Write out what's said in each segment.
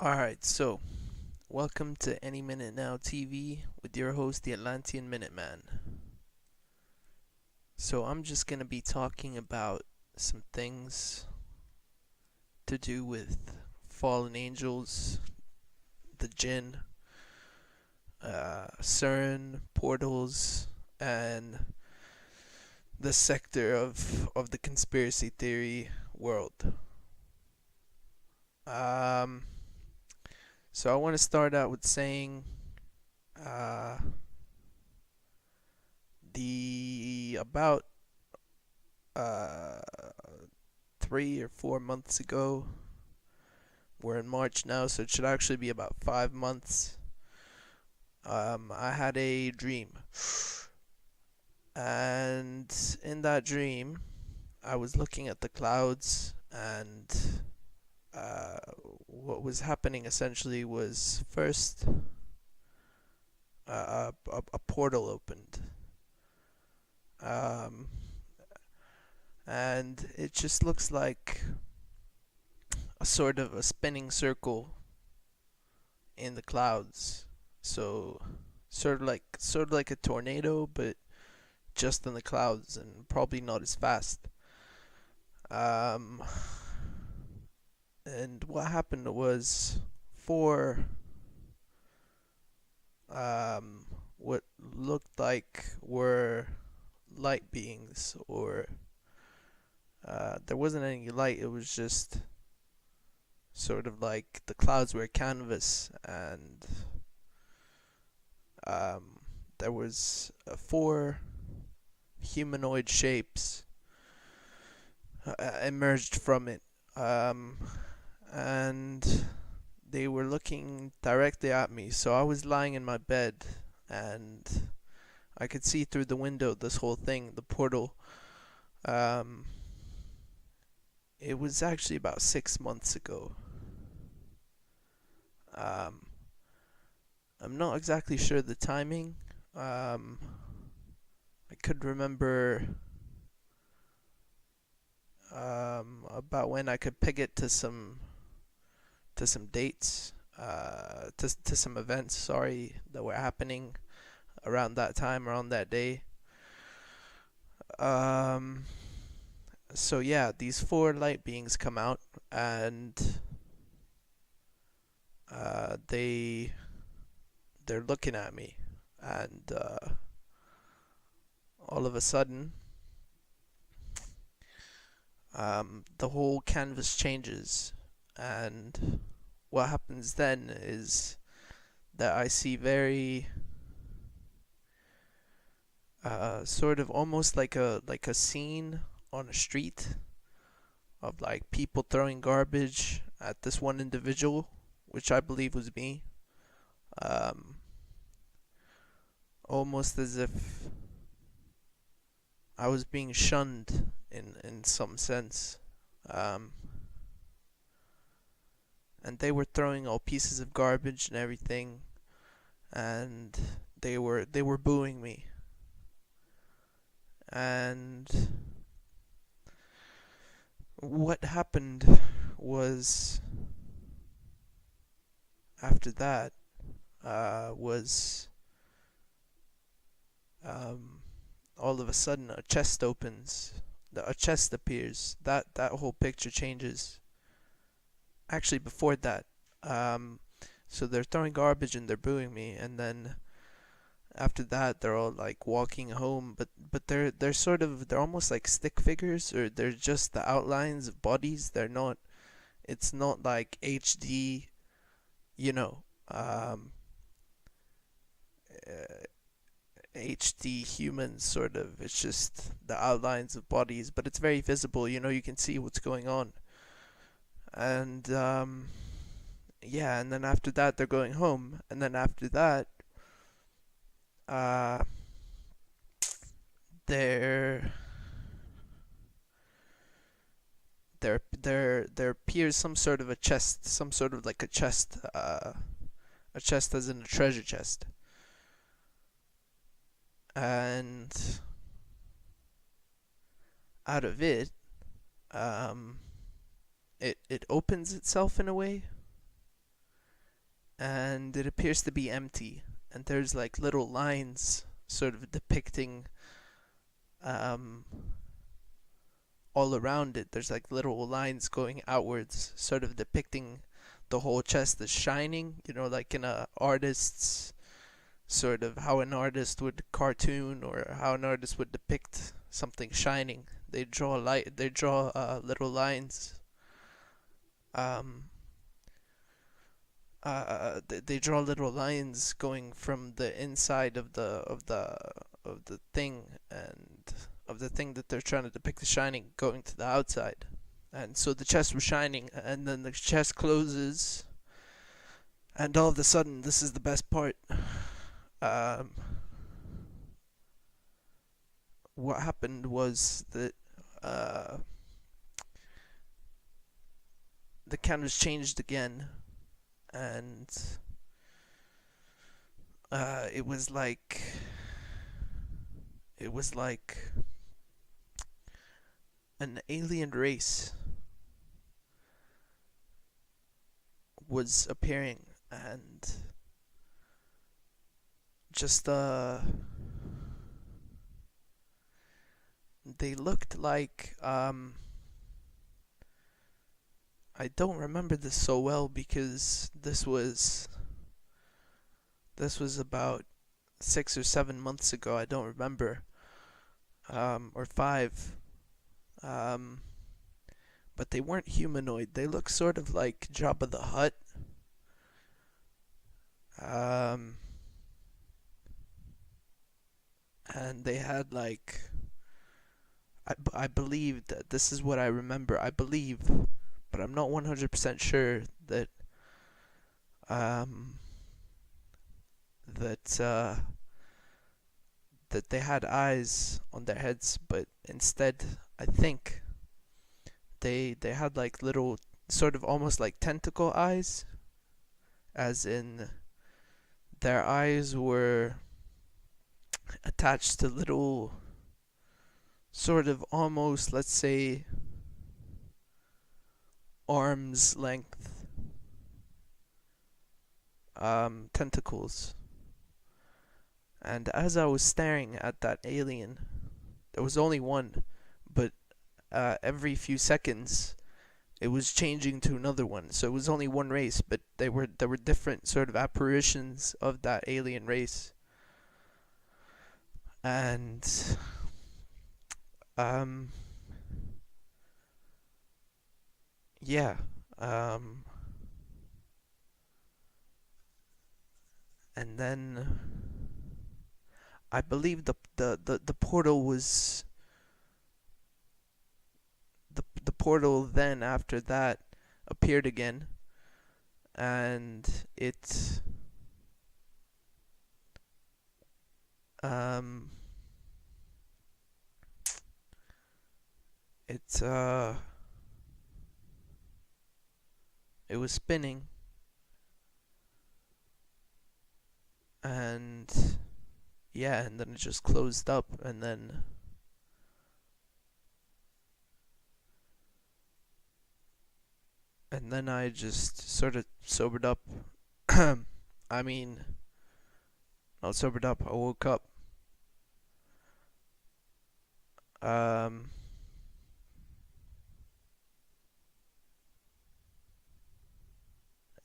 Alright, so welcome to Any Minute Now TV with your host, the Atlantean Minuteman. So I'm just gonna be talking about some things to do with fallen angels, the Jinn, CERN, portals, and the sector of the conspiracy theory world. Um, so I want to start out with saying uh, the about uh, 3 or 4 months ago. We're in March now, so it should actually be about 5 months. I had a dream, and in that dream, I was looking at the clouds, and uh, what was happening essentially was first a portal opened, um, and it just looks like a sort of a spinning circle in the clouds. So sort of like a tornado, but just in the clouds and probably not as fast. Um, and what happened was four what looked like were light beings, or there wasn't any light. It was just sort of like the clouds were a canvas, and um, there was four humanoid shapes emerged from it, um, and they were looking directly at me. So I was lying in my bed, and I could see through the window this whole thing, the portal. Um, it was actually about 6 months ago. Um, I'm not exactly sure the timing. Um, I could remember about when I could peg it to some dates, to some events. Sorry, that were happening around that time, around that day. Um, so yeah, these four light beings come out, and they're looking at me, and all of a sudden, the whole canvas changes, and what happens then is that I see very sort of almost like a scene on a street of like people throwing garbage at this one individual, which I believe was me. Um, Almost as if I was being shunned in some sense. Um, and they were throwing all pieces of garbage and everything, and they were booing me. And what happened was, after that, was um, all of a sudden a chest opens, a chest appears. That whole picture changes. Actually, before that, um, so they're throwing garbage and they're booing me, and then after that they're all like walking home, but they're almost like stick figures, or they're just the outlines of bodies. They're not. It's not like HD, you know, um, HD humans sort of. It's just the outlines of bodies, but it's very visible. You can see what's going on. And yeah, and then after that they're going home, and then after that, uh, there there appears some sort of a chest, some sort of like a chest as in a treasure chest, and out of it, um, it opens itself in a way, and it appears to be empty. And there's like little lines sort of depicting um, all around it. There's like little lines going outwards, sort of depicting the whole chest as shining, like in a artist's sort of how an artist would cartoon or how an artist would depict something shining. They draw little lines. Um, they draw little lines going from the inside of the thing and of the thing that they're trying to depict the shining going to the outside. And so the chest was shining, and then the chest closes, and all of a sudden, this is the best part. Um, what happened was that uh, the cameras changed again, and it was like an alien race was appearing, and just they looked like I don't remember this so well because this was about 6 or 7 months ago. I don't remember, or 5. Um, but they weren't humanoid. They looked sort of like Jabba the Hutt. Um, and they had like I believe that this is what I remember. I believe, but I'm not 100% sure that um that that they had eyes on their heads, but instead I think they had like little sort of almost like tentacle eyes, as in their eyes were attached to little sort of almost, let's say, arm's length tentacles. And as I was staring at that alien, there was only one, but every few seconds it was changing to another one. So it was only one race, but there were different sort of apparitions of that alien race. And um yeah, and then I believe the portal was the portal then after that appeared again, and um it it was spinning, and yeah, and then it just closed up, and then I just sort of sobered up. I mean, not sobered up. I woke up. Um,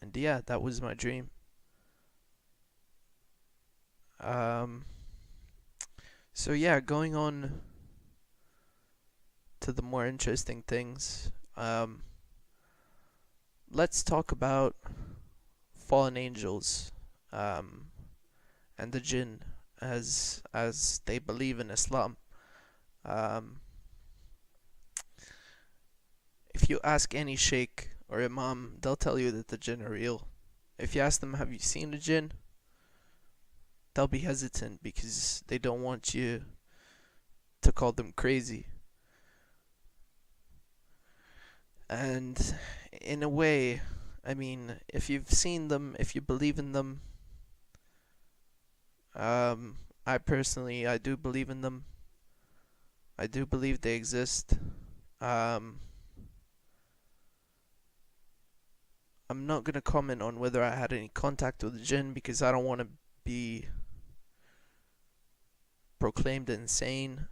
and yeah, that was my dream. Um, so yeah, going on to the more interesting things. Let's talk about fallen angels, um, and the Jinn, as they believe in Islam. Um, if you ask any sheikh or imam, they'll tell you that the Jinn are real. If you ask them, have you seen a Jinn? They'll be hesitant because they don't want you to call them crazy. And in a way, I mean, if you've seen them, if you believe in them, I personally, I do believe in them. I do believe they exist. Um, I'm not gonna comment on whether I had any contact with the Jinn because I don't want to be proclaimed insane.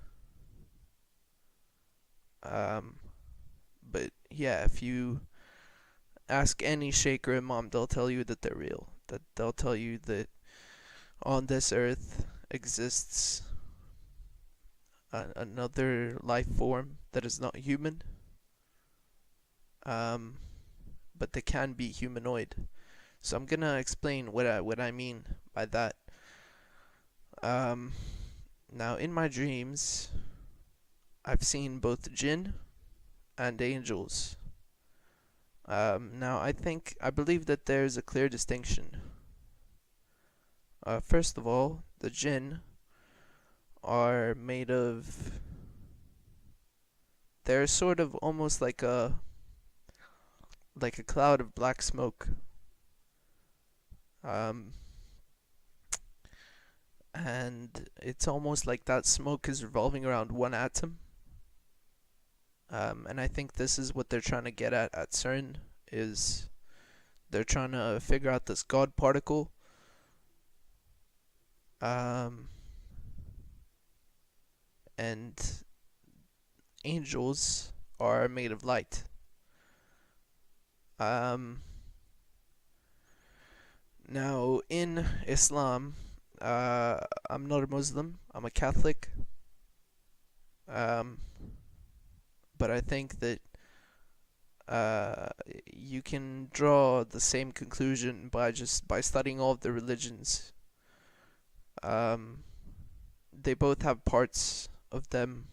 Um, but yeah, if you ask any sheikh or imam, they'll tell you that they're real. That they'll tell you that on this earth exists another life form that is not human, um, but they can be humanoid. So I'm gonna explain what I mean by that. Um, Now, in my dreams, I've seen both jinn and angels. Now, I believe that there's a clear distinction. First of all, the jinn are made of. They're sort of almost like a cloud of black smoke. Um, and it's almost like that smoke is revolving around one atom. And I think this is what they're trying to get at CERN is they're trying to figure out this God particle. Um, and angels are made of light. Um, Now in Islam, I'm not a Muslim. I'm a Catholic. Um, but I think that uh, you can draw the same conclusion by studying all of the religions. Um, they both have parts of them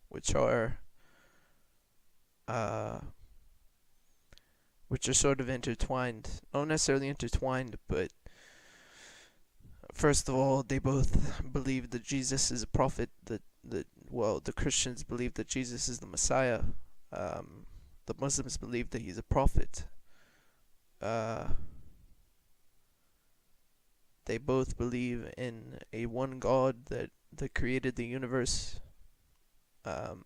which are uh, which are sort of intertwined. Not necessarily intertwined, but first of all, they both believe that Jesus is a prophet. The Christians believe that Jesus is the Messiah. The Muslims believe that he's a prophet. Uh, they both believe in a one God that created the universe. Um,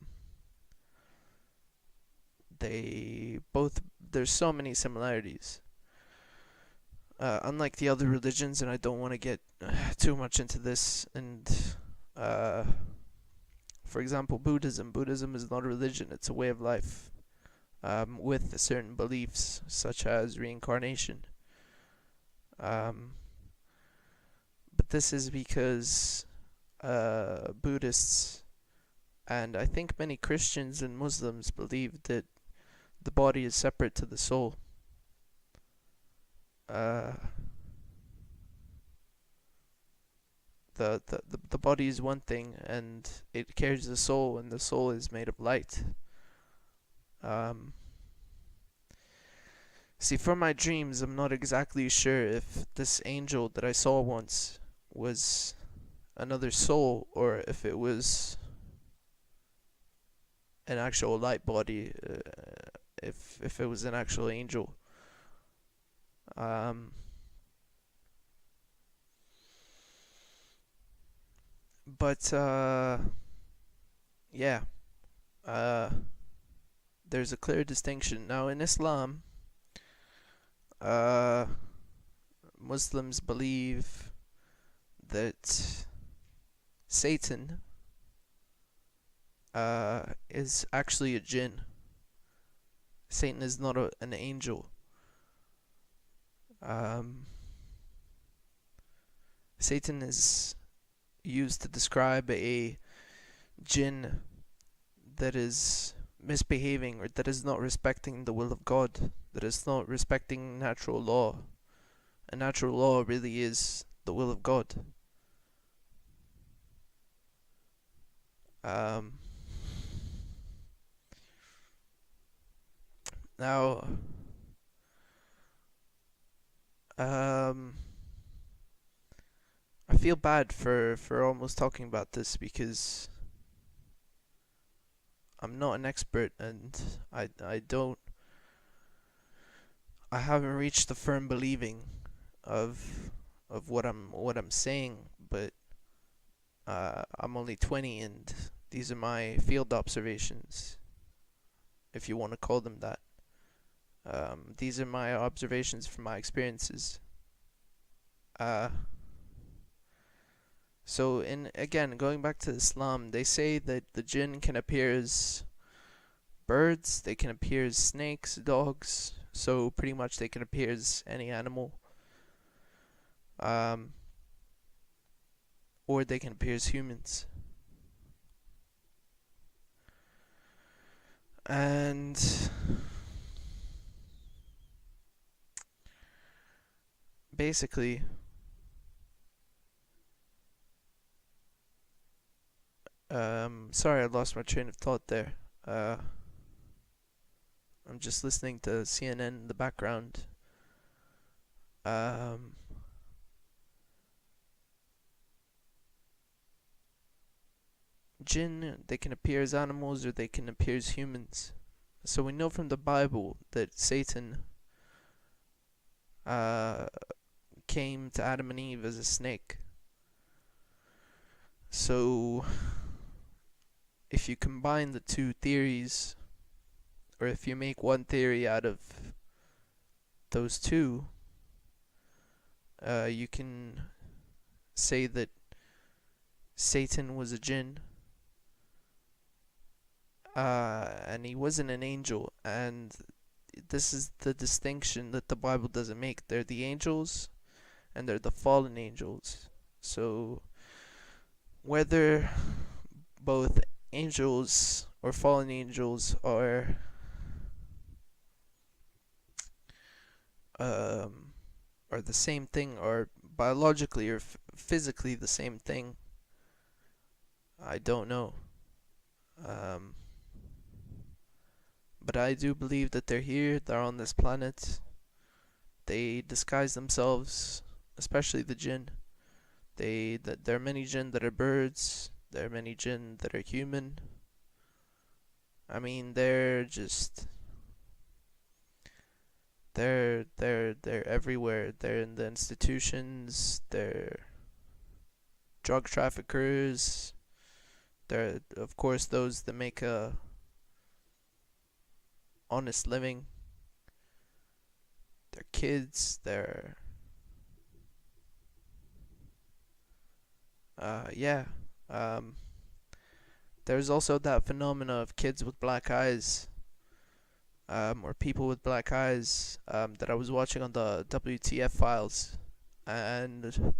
there's so many similarities. Unlike the other religions, and I don't want to get too much into this, and for example, Buddhism. Buddhism is not a religion, it's a way of life with certain beliefs, such as reincarnation. Um, but this is because Buddhists, and I think many Christians and Muslims, believe that the body is separate to the soul. Uh, the body is one thing, and it carries the soul, and the soul is made of light. Um, See, from my dreams, I'm not exactly sure if this angel that I saw once was another soul or if it was an actual light body, if it was an actual angel. Um, but yeah, uh, there's a clear distinction. Now in Islam, uh, Muslims believe that Satan is actually a jinn. Satan is not an angel. Satan is used to describe a jinn that is misbehaving or that is not respecting the will of God, that is not respecting natural law. And natural law really is the will of God. Um, Now, I feel bad for almost talking about this because I'm not an expert and I don't I haven't reached the firm believing of what I'm saying, but I'm only 20 and these are my field observations, if you want to call them that. These are my observations from my experiences. Uh, so, in again, going back to Islam, they say that the jinn can appear as birds, they can appear as snakes, dogs. So pretty much they can appear as any animal, um, or they can appear as humans. And basically, sorry, I lost my train of thought there. Uh, I'm just listening to CNN in the background. Um, Jinn, they can appear as animals or they can appear as humans. So we know from the Bible that Satan uh, came to Adam and Eve as a snake. So if you combine the two theories, or if you make one theory out of those two, you can say that Satan was a jinn, and he wasn't an angel. And this is the distinction that the Bible doesn't make. They're the angels, and they're the fallen angels. So whether both angels or fallen angels um, are the same thing, or biologically or physically the same thing, I don't know. Um, but I do believe that they're here, they're on this planet. They disguise themselves, especially the jinn. There are many jinn that are birds, there are many jinn that are human. I mean, they're everywhere. They're in the institutions, they're drug traffickers, they're of course those that make a honest living. They're kids, they're yeah. Um there's also that phenomena of kids with black eyes, or people with black eyes, that I was watching on the WTF files. And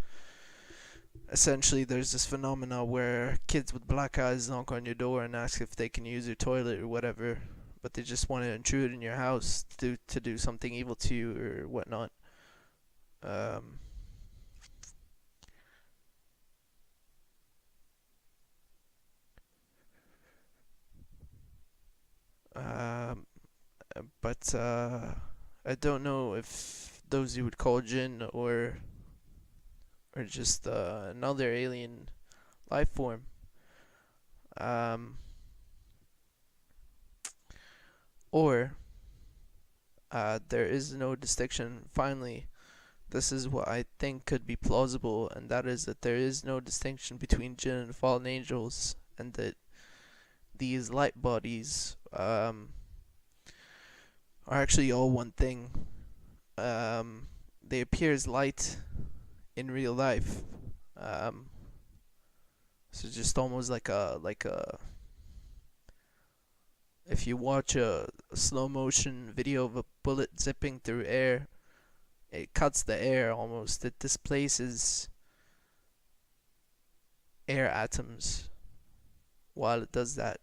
essentially there's this phenomena where kids with black eyes knock on your door and ask if they can use your toilet or whatever, but they just want to intrude in your house to do something evil to you or whatnot. Um, um, but I don't know if those you would call jinn or just another alien life form. Um, or there is no distinction. Finally, this is what I think could be plausible, and that is that there is no distinction between jinn and fallen angels, and that these light bodies are actually all one thing. They appear as light in real life. Um, so just almost like a if you watch a slow motion video of a bullet zipping through air, it cuts the air almost. It displaces air atoms while it does that.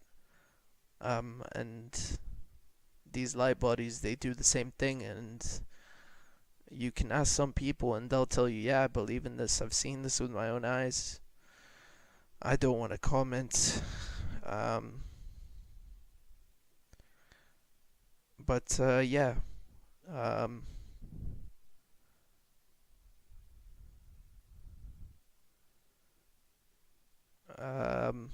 And these light bodies, they do the same thing. And you can ask some people and they'll tell you, yeah, I believe in this, I've seen this with my own eyes. I don't want to comment. Um, but yeah. Um, um,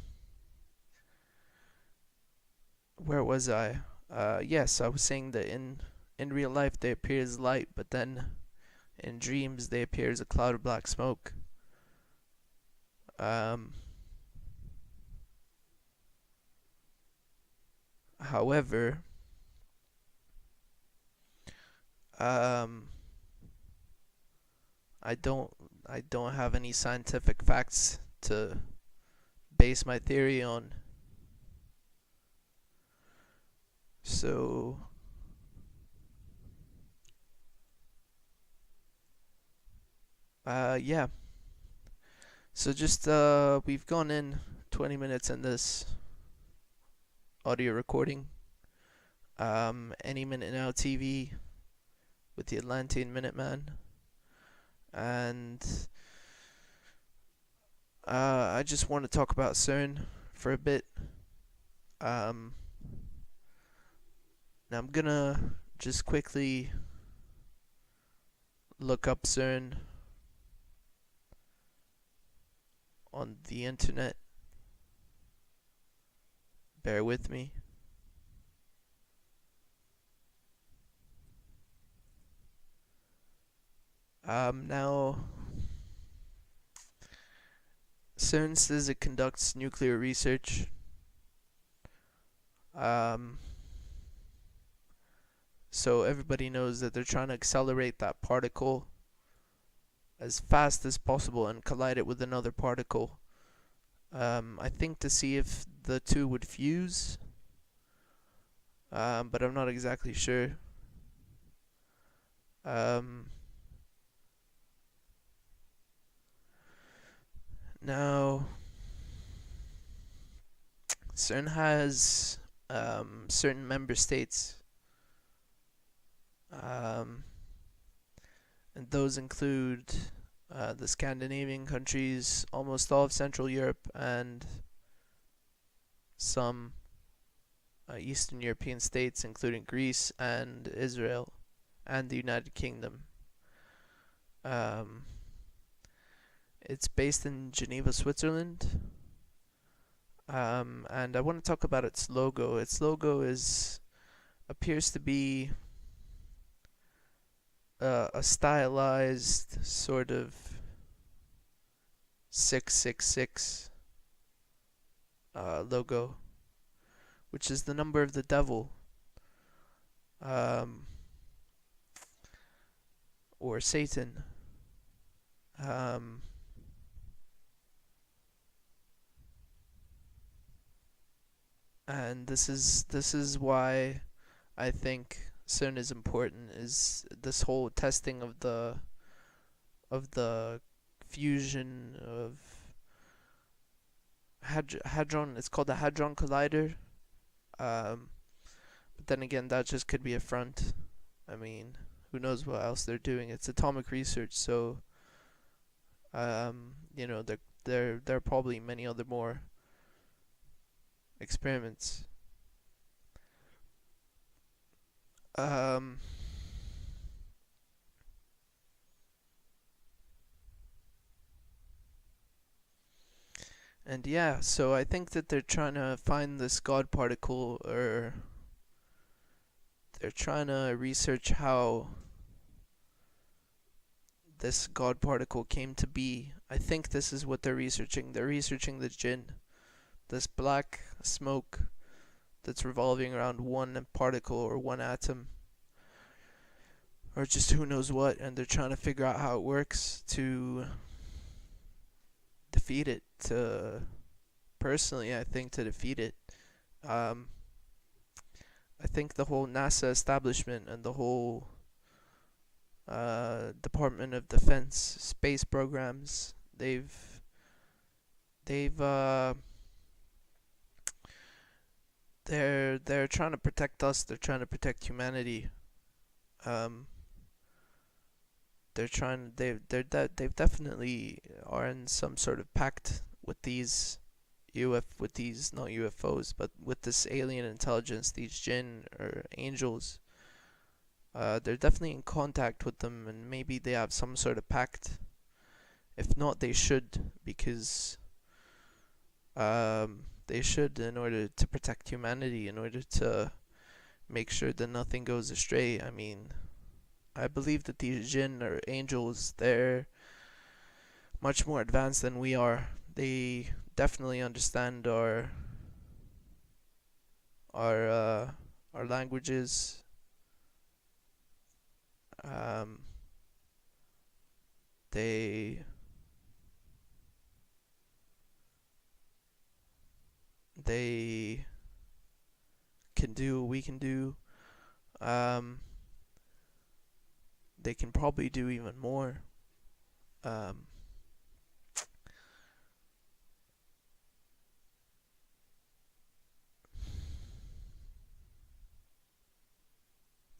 where was I? Yes, I was saying that in real life they appear as light, but then in dreams they appear as a cloud of black smoke. Um, However, Um, I don't I don't have any scientific facts to base my theory on. So yeah. So just we've gone in 20 minutes in this audio recording. Any minute now TV with the Atlantean Minuteman, and I just want to talk about CERN for a bit. Um, Now I'm gonna just quickly look up CERN on the internet. Bear with me. Now CERN says it conducts nuclear research. Um, so everybody knows that they're trying to accelerate that particle as fast as possible and collide it with another particle. I think to see if the two would fuse, but I'm not exactly sure. Um, Now, CERN has certain member states, um, and those include the Scandinavian countries, almost all of Central Europe, and some Eastern European states, including Greece and Israel, and the United Kingdom. Um, it's based in Geneva, Switzerland. And I want to talk about its logo. Its logo appears to be a stylized sort of 666 logo, which is the number of the devil, um, or Satan. Um, and this is why I think CERN is important. Is this whole testing of the fusion of hadron? It's called the Hadron Collider. But then again, that just could be a front. I mean, who knows what else they're doing? It's atomic research, so there are probably many other more experiments. Um, and yeah, so I think that they're trying to find this God particle, or they're trying to research how this God particle came to be. I think this is what they're researching. They're researching the Jinn, this black smoke that's revolving around one particle or one atom, or just who knows what, and they're trying to figure out how it works to defeat it. Personally, I think to defeat it. Um, I think the whole NASA establishment and the whole Department of Defense space programs, they've they're trying to protect us. They're trying to protect humanity. Um, they've definitely are in some sort of pact with these with these, not UFOs, but with this alien intelligence, these Jinn or angels. They're definitely in contact with them, and maybe they have some sort of pact. If not, they should, because they should, in order to protect humanity, in order to make sure that nothing goes astray. I mean, I believe that these Jinn or angels, they're much more advanced than we are. They definitely understand our our languages, Um, they they can do what we can do. Um, they can probably do even more. Um,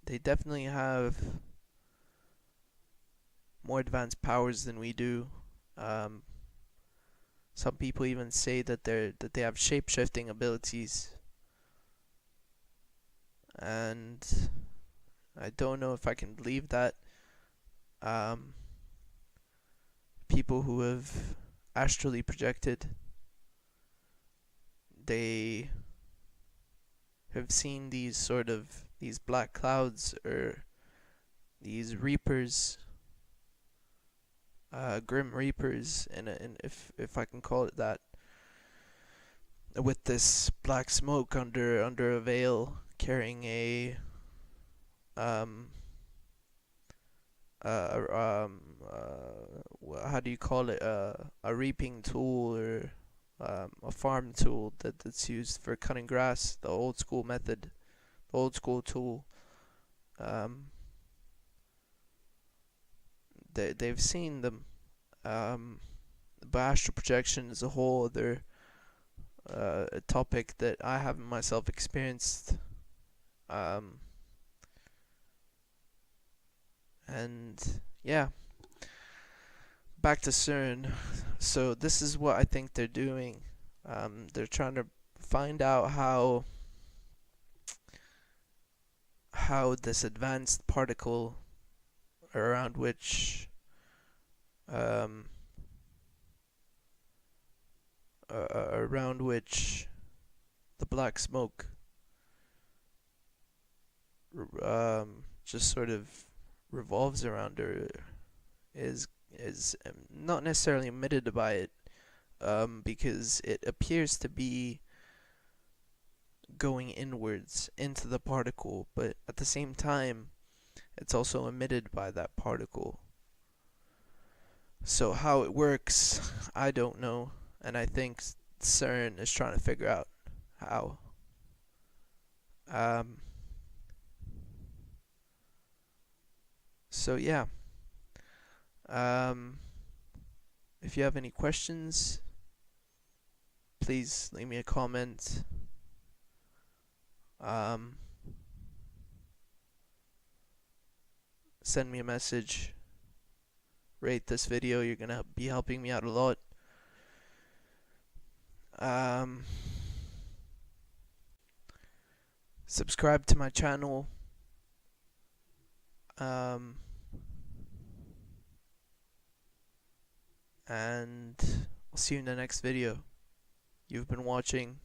they definitely have more advanced powers than we do. Um, some people even say that they have shape shifting abilities, and I don't know if I can believe that. Um, People who have astrally projected, they have seen these black clouds or these reapers, grim reapers, and if I can call it that, with this black smoke under a veil, carrying a um how do you call it, a reaping tool, or a farm tool that's used for cutting grass, the old school method, the old school tool. um they've seen them. But astral projection is a whole other topic that I haven't myself experienced. Um, and yeah, back to CERN. So this is what I think they're doing. They're trying to find out how this advanced particle around which um, around which the black smoke just sort of revolves around, or is not necessarily emitted by it, because it appears to be going inwards into the particle, but at the same time, it's also emitted by that particle. So how it works, I don't know, and I think CERN is trying to figure out how. Um, so yeah, um, if you have any questions, please leave me a comment. Um, Send me a message. Rate this video. You're gonna be helping me out a lot. Um, Subscribe to my channel. Um, and I'll see you in the next video. You've been watching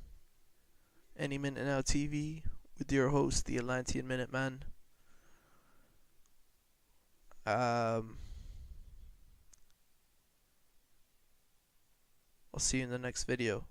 Any Minute Now TV with your host, the Atlantean Minuteman. I'll see you in the next video.